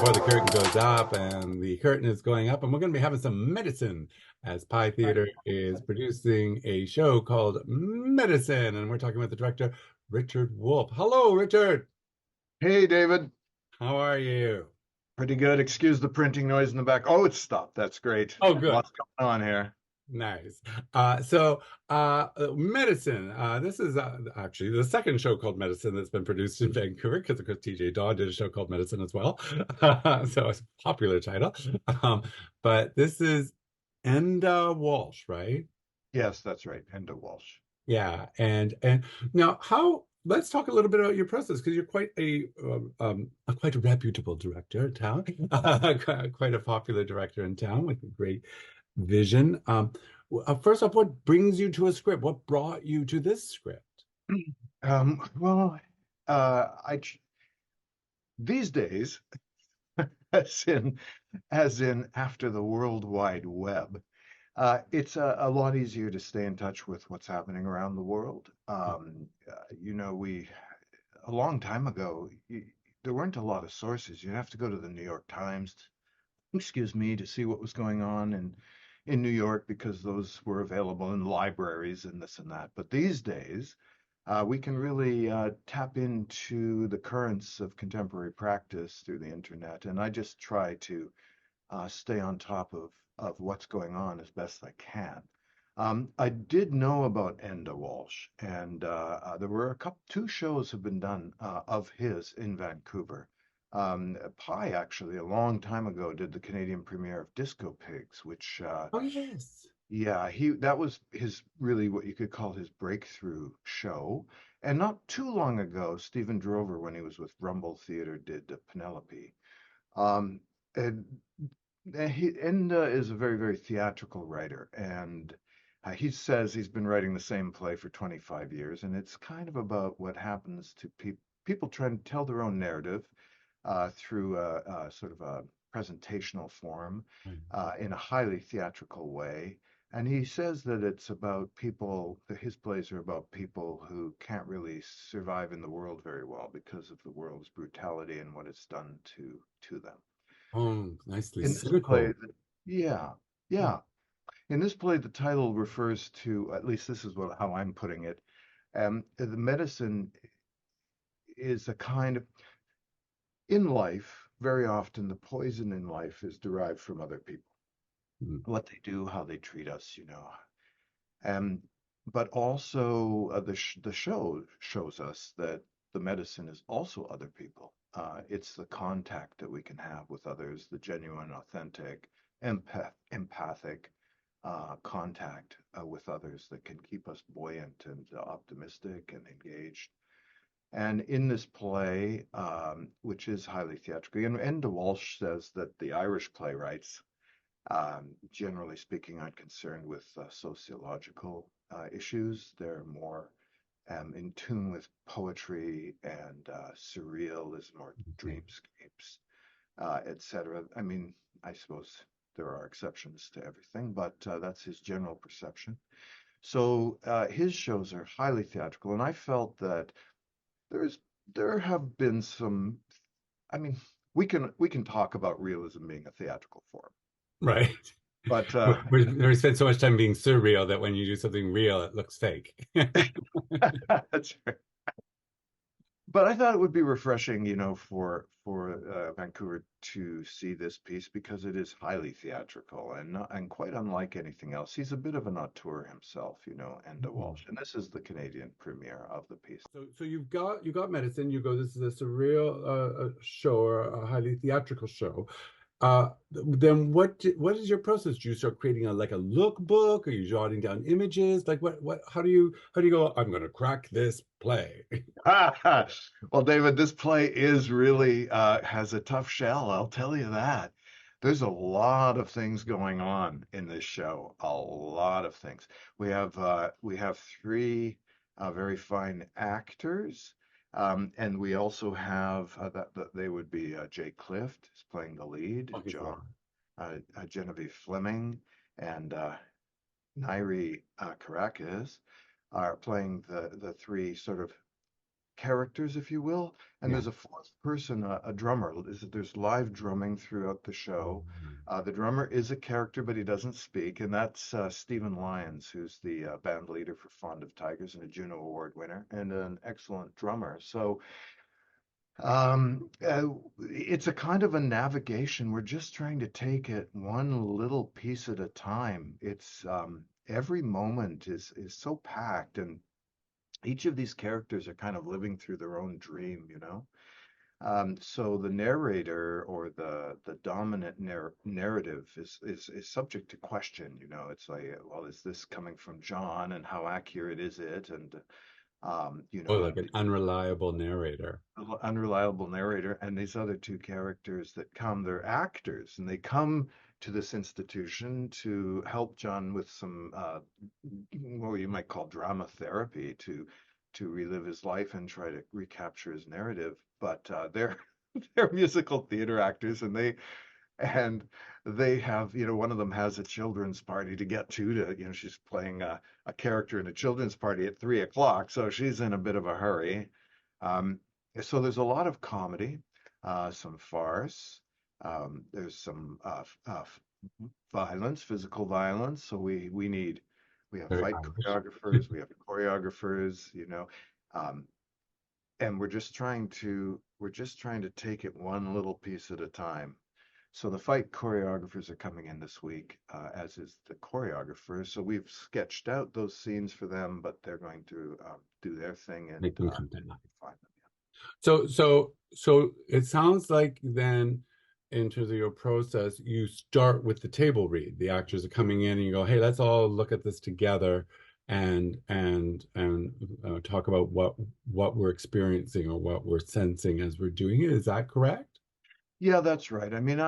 before the curtain goes up, and the curtain is going up, and we're going to be having some medicine as Pi Theater is producing a show called Medicine, and we're talking with the director, Richard Wolfe. Hello, Richard. Hey, David. How are you? Pretty good. Excuse the printing noise in the back. Oh, it's stopped. That's great. Oh, good. Lots going on here. Nice. Medicine. This is actually the second show called Medicine that's been produced in Vancouver because, of course, TJ Daw did a show called Medicine as well. So it's a popular title. Um, but this is Enda Walsh, right? Yes, that's right. Enda Walsh. Yeah. And now, how? Let's talk a little bit about your process because you're a quite a reputable director in town, quite a popular director in town with a great vision. First off, what brings you to a script? What brought you to this script? Well, I these days, as in after the World Wide Web, it's a lot easier to stay in touch with what's happening around the world. We a long time ago, there weren't a lot of sources. You'd have to go to the New York Times, excuse me, to see what was going on in New York because those were available in libraries and this and that. But these days, we can really tap into the currents of contemporary practice through the internet. And I just try to stay on top of what's going on as best I can. I did know about Enda Walsh, and there were two shows have been done of his in Vancouver. Pi actually a long time ago did the Canadian premiere of Disco Pigs, which Oh, yes. yeah, he that was his really what you could call his breakthrough show. And not too long ago, Stephen Drover, when he was with Rumble Theatre, did Penelope. Um, and Enda is a very, very theatrical writer, and he says he's been writing the same play for 25 years, and it's kind of about what happens to people trying to tell their own narrative through a sort of a presentational form Right. in a highly theatrical way. And he says that it's about people, that his plays are about people who can't really survive in the world very well because of the world's brutality and what it's done to them. Oh, nicely In this play, cynical. yeah, yeah. In this play, the title refers to, at least this is how I'm putting it. The medicine is a kind of, in life, very often the poison in life is derived from other people, Mm. what they do, how they treat us. Um, but also the show shows us that the medicine is also other people. It's the contact that we can have with others, the genuine, authentic, empathic contact with others that can keep us buoyant and optimistic and engaged. And in this play, which is highly theatrical, and Enda Walsh says that the Irish playwrights, generally speaking, aren't concerned with sociological issues. They're more in tune with poetry and surrealism or Okay. dreamscapes, etc. I mean, I suppose there are exceptions to everything, but that's his general perception. So his shows are highly theatrical, and I felt that there's there have been some. I mean, we can talk about realism being a theatrical form, Right. but We spend so much time being surreal that when you do something real, it looks fake. that's right. But I thought it would be refreshing, for Vancouver to see this piece because it is highly theatrical and quite unlike anything else. He's a bit of an auteur himself, Enda Walsh, and this is the Canadian premiere of the piece. So you got medicine. You go. This is a surreal show or a highly theatrical show. Then what is your process? Do you start creating like a lookbook? Are you jotting down images? Like what? How do you go? I'm going to crack this play. Well, David, this play is really has a tough shell, I'll tell you that. There's a lot of things going on in this show, a lot of things. We have three very fine actors, and we also have that they would be Jay Clift is playing the lead, Oh, he's long. Genevieve Fleming, and Nairi Caracas are playing the three sort of characters, if you will, and Yeah. there's a fourth person, a drummer. There's live drumming throughout the Oh, show. The drummer is a character, but he doesn't speak, and that's Stephen Lyons, who's the band leader for Fond of Tigers and a Juno Award winner, and an excellent drummer. So it's a kind of a navigation. We're just trying to take it one little piece at a time. It's every moment is so packed, and each of these characters are kind of living through their own dream, you know? So the narrator or the dominant narrative is subject to question, you know. It's like, well, is this coming from John, and how accurate is it? And you oh, know, like an unreliable narrator. unreliable narrator, and these other two characters that come, they're actors, and they come to this institution to help John with some what you might call drama therapy to relive his life and try to recapture his narrative. But they're they're musical theater actors, and they have, you know, one of them has a children's party to get to, you know, she's playing a character in a children's party at 3 o'clock, so she's in a bit of a hurry. Um, so there's a lot of comedy, some farce, there's some violence, physical violence. So we have Very fight Irish. choreographers, we have choreographers, you know, um, and we're just trying to take it one little piece at a time. So the fight choreographers are coming in this week, as is the choreographers. So we've sketched out those scenes for them, but they're going to do their thing and Make them content. find them. So it sounds like then, in terms of your process, you start with the table read. The actors are coming in, and you go, "Hey, let's all look at this together, and talk about what we're experiencing or what we're sensing as we're doing it." Is that correct? Yeah, that's right. I mean,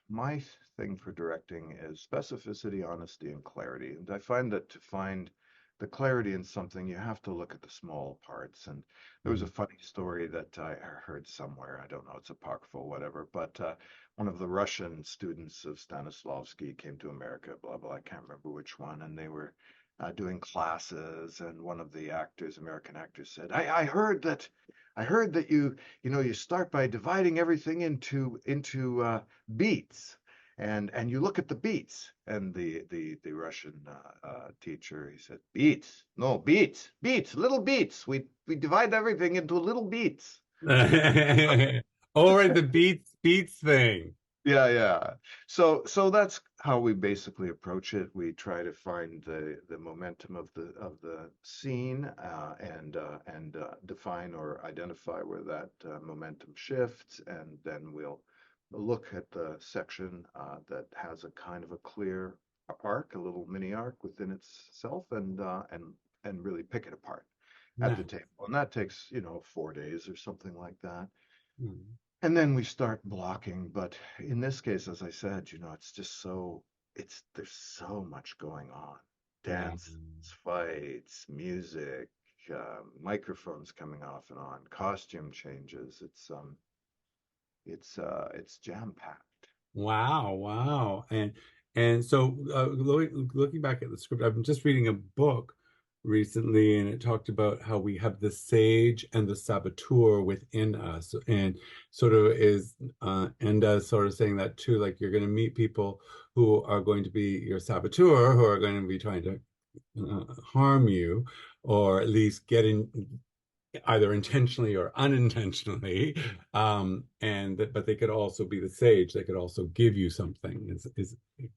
my thing for directing is specificity, honesty, and clarity. And I find that to find the clarity in something, you have to look at the small parts. And there was a Mm. funny story that I heard somewhere. I don't know, it's apocryphal, whatever. But one of the Russian students of Stanislavski came to America, blah, blah. I can't remember which one. And they were doing classes. And one of the actors, American actors, said, I heard that you know, you start by dividing everything into beats, and you look at the beats. And the Russian teacher, he said, beats, no, beats, little beats. We divide everything into little beats. Or the beats thing. Yeah, yeah. So that's how we basically approach it. We try to find the momentum of the scene, and define or identify where that momentum shifts, and then we'll look at the section that has a kind of a clear arc, a little mini arc within itself, and really pick it apart at the Nice. table. And that takes, you know, 4 days or something like that. Mm. And then we start blocking. But in this case, as I said, you know, it's just there's so much going on. Yeah. Dances, fights, music, microphones coming off and on, costume changes. It's jam-packed. Wow, wow. And so looking back at the script, I've been just reading a book recently, and it talked about how we have the sage and the saboteur within us, and sort of is Enda sort of saying that too, like you're going to meet people who are going to be your saboteur, who are going to be trying to harm you, or at least get in either intentionally or unintentionally. But they could also be the sage. They could also give you something.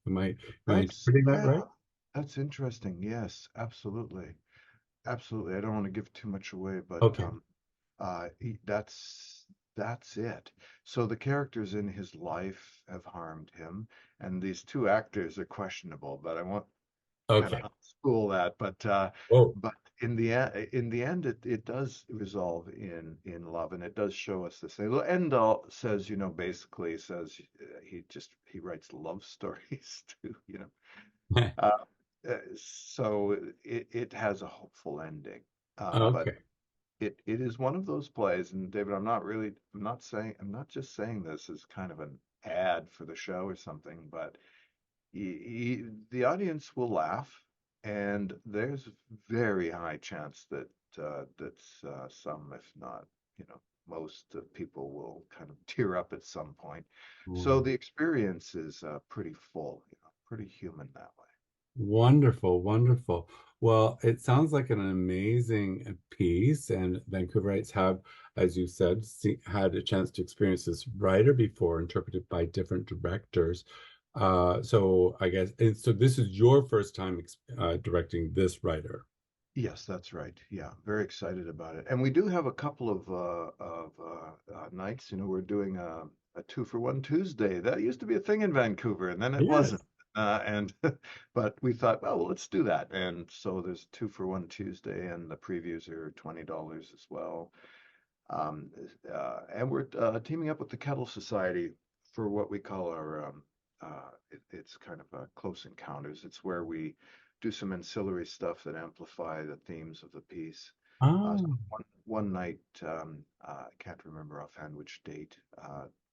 Am I That's interpreting that yeah, right? that's interesting. Yes, absolutely. Absolutely. I don't want to give too much away, but Okay. that's it. So the characters in his life have harmed him, and these two actors are questionable, but I won't kind Okay. of unspool that. Oh, But in the end, it does resolve in love, and it does show us this thing. Well, Endall says, you know, basically says he writes love stories too, you know. Uh, so it has a hopeful ending. But okay. it is one of those plays, and David, I'm not just saying this as kind of an ad for the show or something, but the audience will laugh, and there's very high chance that some, if not, most people will kind of tear up at some point. So Mm. the experience is pretty full, pretty human that way. Wonderful, wonderful. Well, it sounds like an amazing piece, and Vancouverites have, as you said, had a chance to experience this writer before, interpreted by different directors. So I guess, and so this is your first time directing this writer. Yes, that's right. Yeah, very excited about it. And we do have a couple of nights. We're doing a 2-for-1 Tuesday. That used to be a thing in Vancouver, and then it Yes. wasn't. And but we thought, well, let's do that. And so there's 2-for-1 Tuesday, and the previews are $20 as well. Um, and we're teaming up with the Kettle Society for what we call our it's kind of a close encounters. It's where we do some ancillary stuff that amplify the themes of the piece. So Oh, one night, I can't remember offhand which date,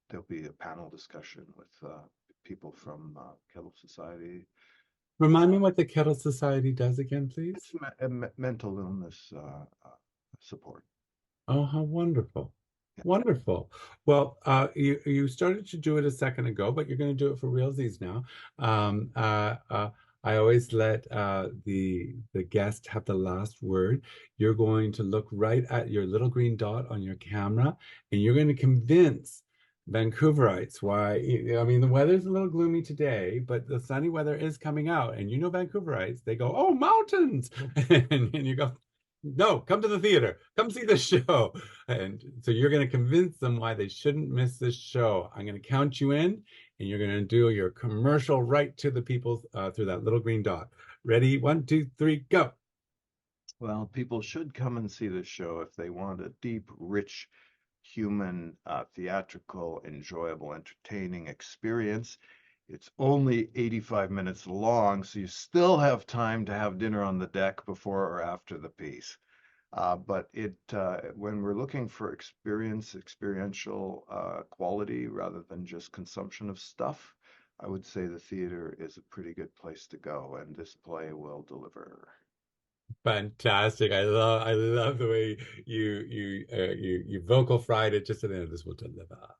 there'll be a panel discussion with people from Kettle Society. remind me what the Kettle Society does again, please. It's mental illness support. Oh, how wonderful. Yeah. Wonderful. Well, you started to do it a second ago, but you're going to do it for realsies now. Um, uh, uh, I always let the guest have the last word. You're going to look right at your little green dot on your camera, and you're going to convince Vancouverites why. I mean, the weather's a little gloomy today, but the sunny weather is coming out, and Vancouverites, they go, "Oh, mountains!" and you go, no, come to the theater. Come see the show. And so you're going to convince them why they shouldn't miss this show. I'm going to count you in, and you're going to do your commercial right to the people through that little green dot. Ready? 1, 2, 3, go. Well, people should come and see this show if they want a deep, rich, human, theatrical, enjoyable, entertaining experience. It's only 85 minutes long, so you still have time to have dinner on the deck before or after the piece. But when we're looking for experiential quality rather than just consumption of stuff, I would say the theater is a pretty good place to go, and this play will deliver. Fantastic. I love the way you vocal fried it just at the end of this will deliver.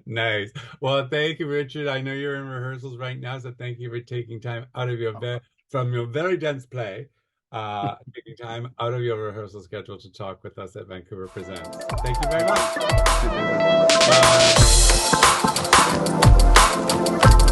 Nice. Well, thank you, Richard. I know you're in rehearsals right now, so thank you for taking time out of from your very dense play, taking time out of your rehearsal schedule to talk with us at Vancouver Presents. Thank you very much. Thank you, David. Bye.